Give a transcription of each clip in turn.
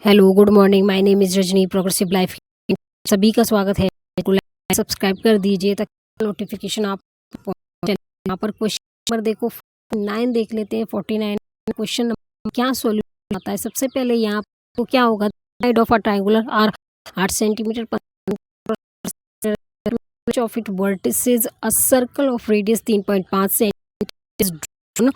Hello, good morning. My name is Rajni, progressive life सभी का स्वागत है। सब्सक्राइब कर दीजिए ताकि नोटिफिकेशन आप पहुंचे। यहाँ पर क्वेश्चन नंबर देखो 9 देख लेते हैं। 49 क्वेश्चन नंबर क्या सॉल्यूशन आता है। सबसे पहले यहाँ तो क्या होगा, side of a triangular are 8 centimetre of it vertices a circle of radius 3.5 centimetre.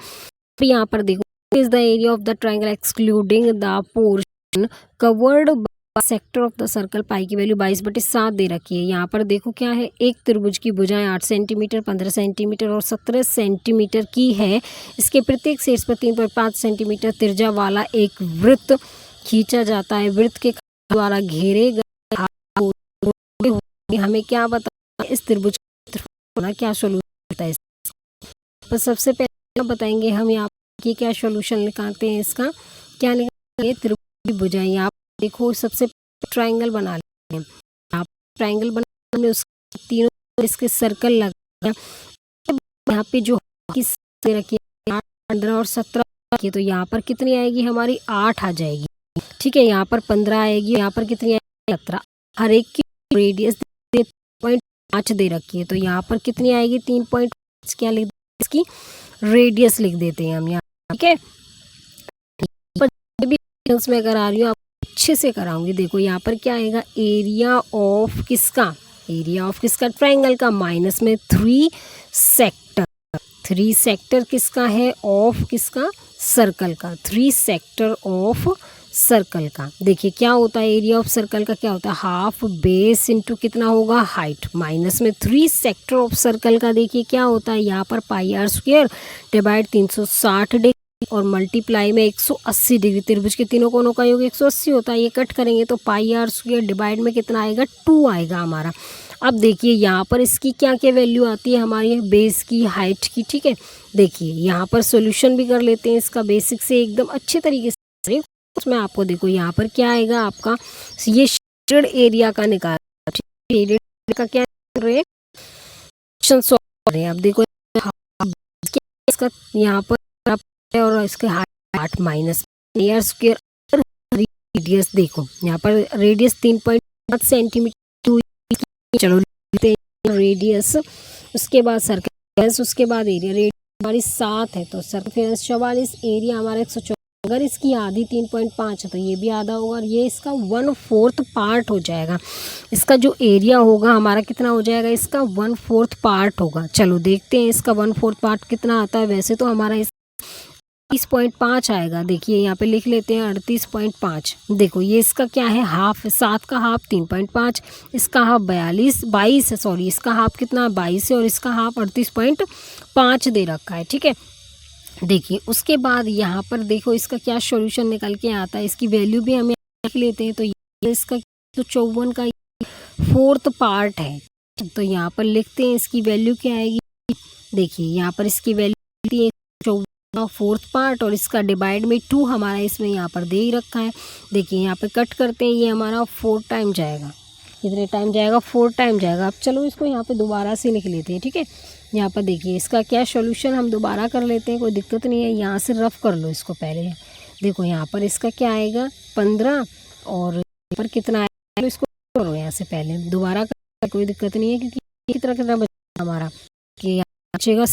यहाँ पर देखो is the area of the triangle excluding the portion covered sector of the circle. Pi की वैल्यू 22/7 दे रखी है। यहाँ पर देखो क्या है, एक त्रिभुज की भुजाएं 8 सेंटीमीटर, 15 सेंटीमीटर और 17 सेंटीमीटर की है। इसके प्रत्येक शीर्ष पर 3.5 सेंटीमीटर त्रिज्या वाला एक वृत्त खींचा जाता है। वृत्त के द्वारा घेरे गए हमें क्या बताना, इस त्रिभुज का क्या सोल्यूशन होता है। तो सबसे पहले बताएंगे हम यहाँ कि क्या सॉल्यूशन निकालते हैं। इसका क्या निकालेंगे, त्रिभुज की भुजाएं। आप देखो सबसे ट्रायंगल बना लेते हैं। आप ट्रायंगल बनाने उसके तीनों इसके सर्कल लगा, यहाँ पे जो रखी है 15 और 17 रखी है, तो यहाँ पर कितनी आएगी हमारी 8 आ जाएगी। ठीक है, यहाँ पर 15 आएगी, यहाँ पर कितनी आएगी 17। हर एक की रेडियस 3.5 दे रखी है, तो यहाँ पर कितनी आएगी 3.5। क्या लिख इसकी रेडियस लिख देते हैं हम यहाँ। ठीक है, मैं करा रही हूँ आप अच्छे से कराऊंगी। देखो यहाँ पर क्या आएगा, एरिया ऑफ किसका, एरिया ऑफ किसका, ट्रायंगल का, माइनस में 3 सेक्टर। 3 सेक्टर किसका है, ऑफ किसका, सर्कल का। 3 सेक्टर ऑफ सर्कल का। देखिए क्या होता है, एरिया ऑफ सर्कल का क्या होता है, हाफ बेस इंटू कितना होगा हाइट, माइनस में 3 सेक्टर ऑफ सर्कल का। देखिए क्या होता है, यहाँ पर πr² डिवाइड 360 डिग्री और मल्टीप्लाई में 180 डिग्री। त्रिभुज के तीनों कोनों का योग 180 होता है। ये कट करेंगे तो πr² डिवाइड में कितना आएगा 2 आएगा हमारा। अब देखिए यहाँ पर इसकी क्या क्या वैल्यू आती है हमारी, बेस की, हाइट की। ठीक है, देखिए यहाँ पर सॉल्यूशन भी कर लेते हैं इसका बेसिक से एकदम अच्छे तरीके से। उसमें आपको देखो यहाँ पर क्या आएगा आपका, ये शेडेड एरिया का निकाल, शेडेड का क्या कर रहे हैं, अब देखो इसका यहाँ पर और इसके हाइट माइनस πr² रेडियस। देखो यहाँ पर रेडियस 3.5 सेंटीमीटर, चलो रेडियस, उसके बाद सर्कल, उसके बाद एरिया। रेडियस हमारी 7 है तो सर्कल 44, एरिया हमारा 114। अगर इसकी आधी 3.5 है तो ये भी आधा होगा और ये इसका 1/4 पार्ट हो जाएगा। इसका जो एरिया होगा हमारा कितना हो जाएगा, इसका 1/4 पार्ट होगा। चलो देखते हैं इसका 1/4 पार्ट कितना आता है। वैसे तो हमारा 38.5 आएगा। देखिए यहाँ पे लिख लेते हैं 38.5। देखो ये इसका क्या है, हाफ, 7 का हाफ 3.5, इसका हाफ 22 है, सॉरी इसका हाफ कितना 22 है और इसका हाफ 38.5 दे रखा है। ठीक है, देखिए उसके बाद यहाँ पर देखो इसका क्या सॉल्यूशन निकल के आता है। इसकी वैल्यू भी हमें लिख लेते हैं। तो ये इसका तो 54 का 4th पार्ट है। तो यहाँ पर लिखते हैं इसकी वैल्यू क्या आएगी। देखिए यहाँ पर इसकी वैल्यू 4th पार्ट और इसका डिवाइड में 2 हमारा इसमें यहाँ पर दे ही रखा है। देखिए यहाँ पे कट करते हैं, ये हमारा 4 टाइम जाएगा। कितने टाइम जाएगा, 4 टाइम जाएगा। अब चलो इसको यहाँ पे दोबारा से लिख लेते हैं। ठीक है, यहाँ पर देखिए इसका क्या सॉल्यूशन हम दोबारा कर लेते हैं, कोई दिक्कत नहीं है। यहाँ से रफ कर लो इसको पहले। देखो यहाँ पर इसका क्या आएगा 15 और यहाँ पर कितना आएगा, इसको करो यहाँ से पहले दोबारा कर, कोई दिक्कत नहीं है क्योंकि कितना कितना बचेगा हमारा, कि बचेगा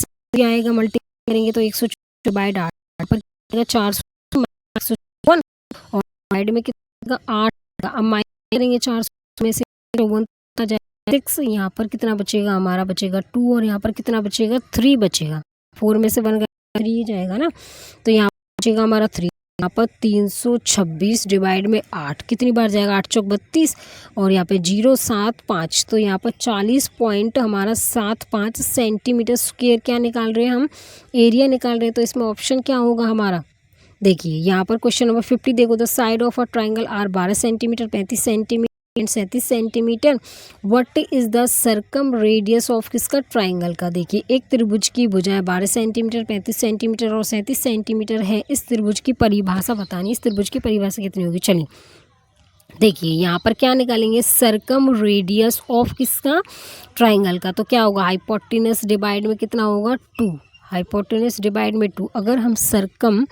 आएगा, मल्टीप्लाई करेंगे तो 124/8 पर 400 और साइड में कितना 8। अब माइनस करेंगे 400 में से 6, यहाँ पर कितना बचेगा हमारा, बचेगा 2 और यहाँ पर कितना बचेगा 3 बचेगा। 4 में से 1 3 जाएगा ना, तो यहाँ बचेगा हमारा 3। यहाँ पर 326 डिवाइड में 8 कितनी बार जाएगा, 8 चौक 32 और यहाँ पे 0.75, तो यहाँ पर 40.75 सेंटीमीटर स्क्वायर क्या निकाल रहे हैं हम, एरिया निकाल रहे हैं। तो इसमें ऑप्शन क्या होगा हमारा, देखिए यहाँ पर क्वेश्चन नंबर 50 देखो, the side of a triangle are 12 centimetre, 35 centimetre, 37 centimetre. What is the circumradius of किसका, ट्राइंगल का। देखिए एक त्रिभुज की भुजाएं 12 सेंटीमीटर, 35 सेंटीमीटर और 37 सेंटीमीटर है। इस त्रिभुज की परिभाषा बतानी, इस त्रिभुज की परिभाषा कितनी होगी। चलिए देखिए यहाँ पर क्या निकालेंगे, सर्कम रेडियस ऑफ किसका, ट्राइंगल का। तो क्या होगा, हाइपोटेनस डिवाइड में कितना होगा 2, हाइपोटेन्यूज डिवाइड में 2। अगर हम सर्कम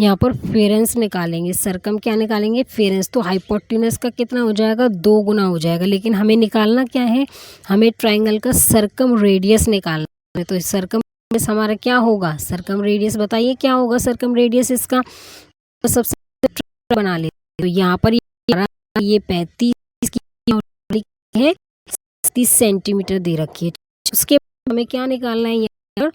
यहाँ पर फेरेंस निकालेंगे, सर्कम क्या निकालेंगे, फेरेंस, तो हाइपोटेन्यूज का कितना हो जाएगा, 2 गुना हो जाएगा। लेकिन हमें निकालना क्या है, हमें ट्राइंगल का सर्कम रेडियस निकालना है। तो सर्कम रेडियस हमारा क्या होगा, सर्कम रेडियस बताइए क्या होगा सर्कम रेडियस इसका, तो सबसे बना लेते। तो यहाँ पर ये 35 की है, 30 सेंटीमीटर दे रखी है। उसके बाद हमें क्या निकालना है, यहाँ पर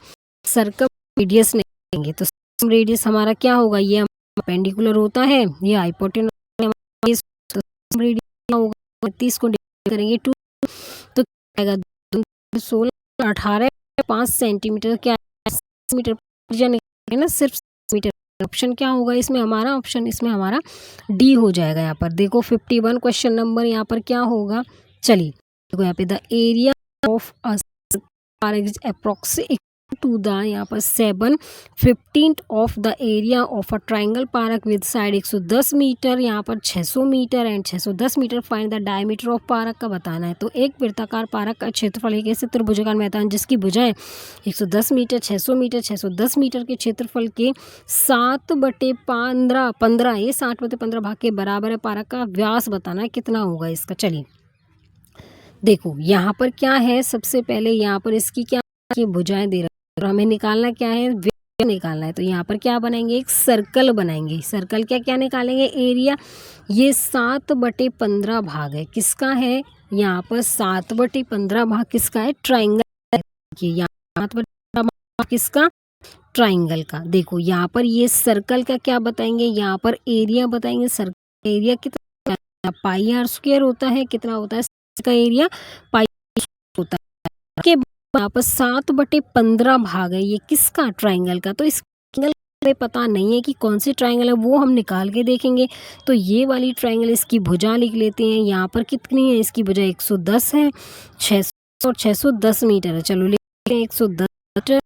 सर्कम रेडियस निकालेंगे। तो सर्कम रेडियस हमारा क्या होगा, ये परपेंडिकुलर होता है, ये हाइपोटेन्यूज, तो सर्कम रेडियस क्या होगा, 30 को डिवाइड करेंगे 2, तो क्या आएगा, 16, 18, 5 सेंटीमीटर, क्या मीटर निकालेंगे ना, सिर्फ मीटर। ऑप्शन क्या होगा इसमें हमारा, ऑप्शन इसमें हमारा डी हो जाएगा। यहाँ पर देखो 51 क्वेश्चन नंबर यहाँ पर क्या होगा, चलिए देखो यहाँ पे the area of a park is approximate to the, यहाँ पर 7/15 of the area of a triangle park with side 110 metre, यहाँ पर 600 metre and 610 metre. Find the diameter of park का बताना है। तो एक वृत्ताकार पार्क का क्षेत्रफल एक ऐसे त्रिभुजाकार मैदान जिसकी भुजाएं 110 मीटर, 600 मीटर, 610 मीटर के क्षेत्रफल के 7/15 ये 7/15 भाग के बराबर है। पार्क का व्यास बताना है कितना होगा इसका। चलिए देखो यहाँ पर क्या है, सबसे पहले यहाँ पर इसकी क्या भुजाएं दे रहे हैं, और हमें निकालना क्या है, व्यास निकालना है। तो यहाँ पर क्या बनाएंगे, एक सर्कल बनाएंगे। सर्कल क्या क्या निकालेंगे, एरिया, ये 7/15 भाग है, किसका है, यहाँ पर 7/15 भाग किसका है, ट्राइंगल। यहाँ 7/15 भाग किसका, ट्राइंगल का। देखो यहाँ पर ये सर्कल का क्या बताएंगे, यहाँ पर एरिया बताएंगे। सर्कल एरिया कितना, पाई आर स्क्वायर होता है, कितना होता है इसका एरिया, पाई होता है। के यहाँ पर 7/15 भाग है ये किसका, ट्राइंगल का। तो इस ट्राइंगल में पता नहीं है कि कौन सी ट्राइंगल है, वो हम निकाल के देखेंगे। तो ये वाली ट्राइंगल, इसकी भुजा लिख लेते हैं। यहाँ पर कितनी है इसकी भुजा, 110 है, 600 और 610 मीटर है। चलो लिखते हैं 110 मीटर,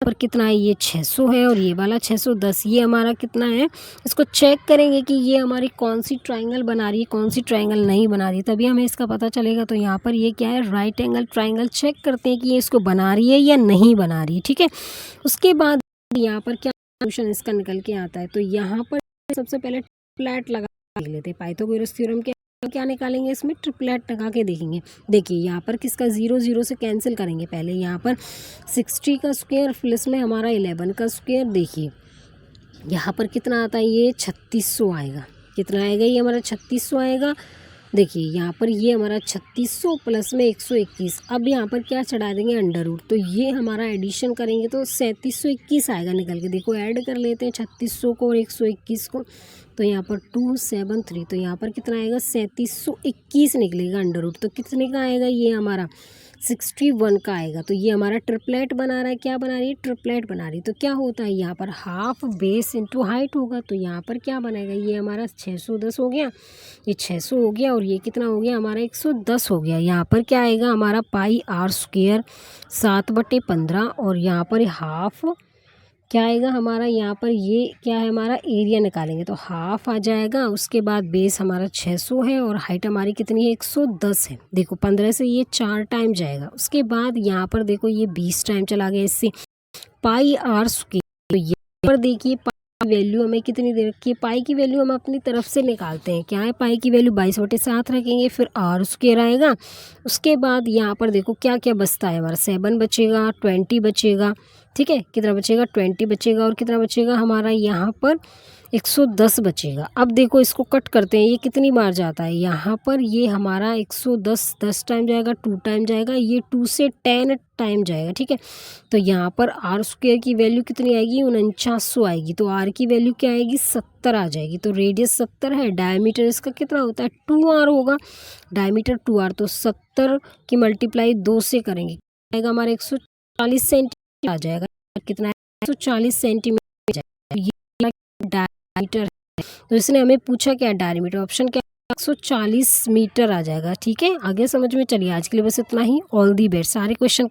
पर कितना है, ये 600 है और ये वाला 610, ये हमारा कितना है। इसको चेक करेंगे कि ये हमारी कौन सी ट्राइंगल बना रही है, कौन सी ट्राइंगल नहीं बना रही है, तभी हमें इसका पता चलेगा। तो यहाँ पर ये क्या है, राइट एंगल ट्राइंगल चेक करते हैं कि ये इसको बना रही है या नहीं बना रही है, ठीक है। उसके बाद यहाँ पर क्या सोल्यूशन इसका निकल के आता है। तो यहाँ पर सबसे पहले फ्लैट लगा लेते हैं, पाइथागोरस थ्योरम के क्या निकालेंगे, इसमें ट्रिपलेट लगा के देखेंगे। देखिए यहाँ पर किसका 0 0 से कैंसिल करेंगे। पहले यहाँ पर 60 का स्क्वायर प्लस में हमारा 11 का स्क्वायर, देखिए यहाँ पर कितना आता है, ये 3600 आएगा। कितना आएगा, ये हमारा 3600 आएगा। देखिए यहाँ पर ये हमारा 3600 प्लस में 121। अब यहाँ पर क्या चढ़ा देंगे, अंडर रूट। तो ये हमारा एडिशन करेंगे तो 3721 आएगा निकल के। देखो ऐड कर लेते हैं 3600 को और 121 को। तो यहाँ पर 273, तो यहाँ पर कितना आएगा, 3721 निकलेगा अंडर रूट। तो कितने का आएगा, ये हमारा 61 का आएगा। तो ये हमारा ट्रिपलेट बना रहा है, क्या बना रही है, ट्रिपलेट बना रही है। तो क्या होता है, यहाँ पर हाफ बेस इंटू हाइट होगा। तो यहाँ पर क्या बनेगा, ये हमारा 610 हो गया, ये 600 हो गया और ये कितना हो गया हमारा 110 हो गया। यहाँ पर क्या आएगा हमारा पाई आर स्क्वायर 7/15 और यहाँ पर हाफ क्या आएगा हमारा, यहाँ पर ये क्या है हमारा एरिया निकालेंगे तो हाफ आ जाएगा। उसके बाद बेस हमारा 600 है और हाइट हमारी कितनी है, 110 है। देखो 15 से ये 4 टाइम जाएगा। उसके बाद यहाँ पर देखो ये 20 टाइम चला गया, इससे पाई आर स्क्वायर। तो यहाँ पर देखिए पाई वैल्यू हमें कितनी दे रखी है, पाई की वैल्यू हम अपनी तरफ से निकालते हैं। क्या है, पाई की वैल्यू 22/7 रखेंगे, फिर आर स्क्वायर आएगा। उसके बाद यहाँ पर देखो क्या क्या बचता है हमारा, 7 बचेगा, 20 बचेगा, ठीक है। कितना बचेगा, 20 बचेगा और कितना बचेगा हमारा यहाँ पर 110 बचेगा। अब देखो इसको कट करते हैं, ये कितनी बार जाता है, यहाँ पर ये हमारा 110 10 टाइम जाएगा, 2 टाइम जाएगा, ये 2 से 10 टाइम जाएगा, ठीक है। तो यहाँ पर आर स्क्वायर की वैल्यू कितनी आएगी, 4900 आएगी। तो आर की वैल्यू क्या आएगी, 70 आ जाएगी। तो रेडियस 70 है, डायमीटर इसका कितना होता है, 2r होगा। डायमीटर 2r, तो 70 की मल्टीप्लाई 2 से करेंगे आएगा हमारा 140 सेंटीमीटर आ जाएगा। कितना है, 140 सेंटीमीटर जाएगा। ये डायमीटर है, तो इसने हमें पूछा क्या, डायमीटर, ऑप्शन क्या, 140 मीटर आ जाएगा, ठीक है। आगे समझ में चलिए, आज के लिए बस इतना ही। ऑल दी बेस्ट, सारे क्वेश्चन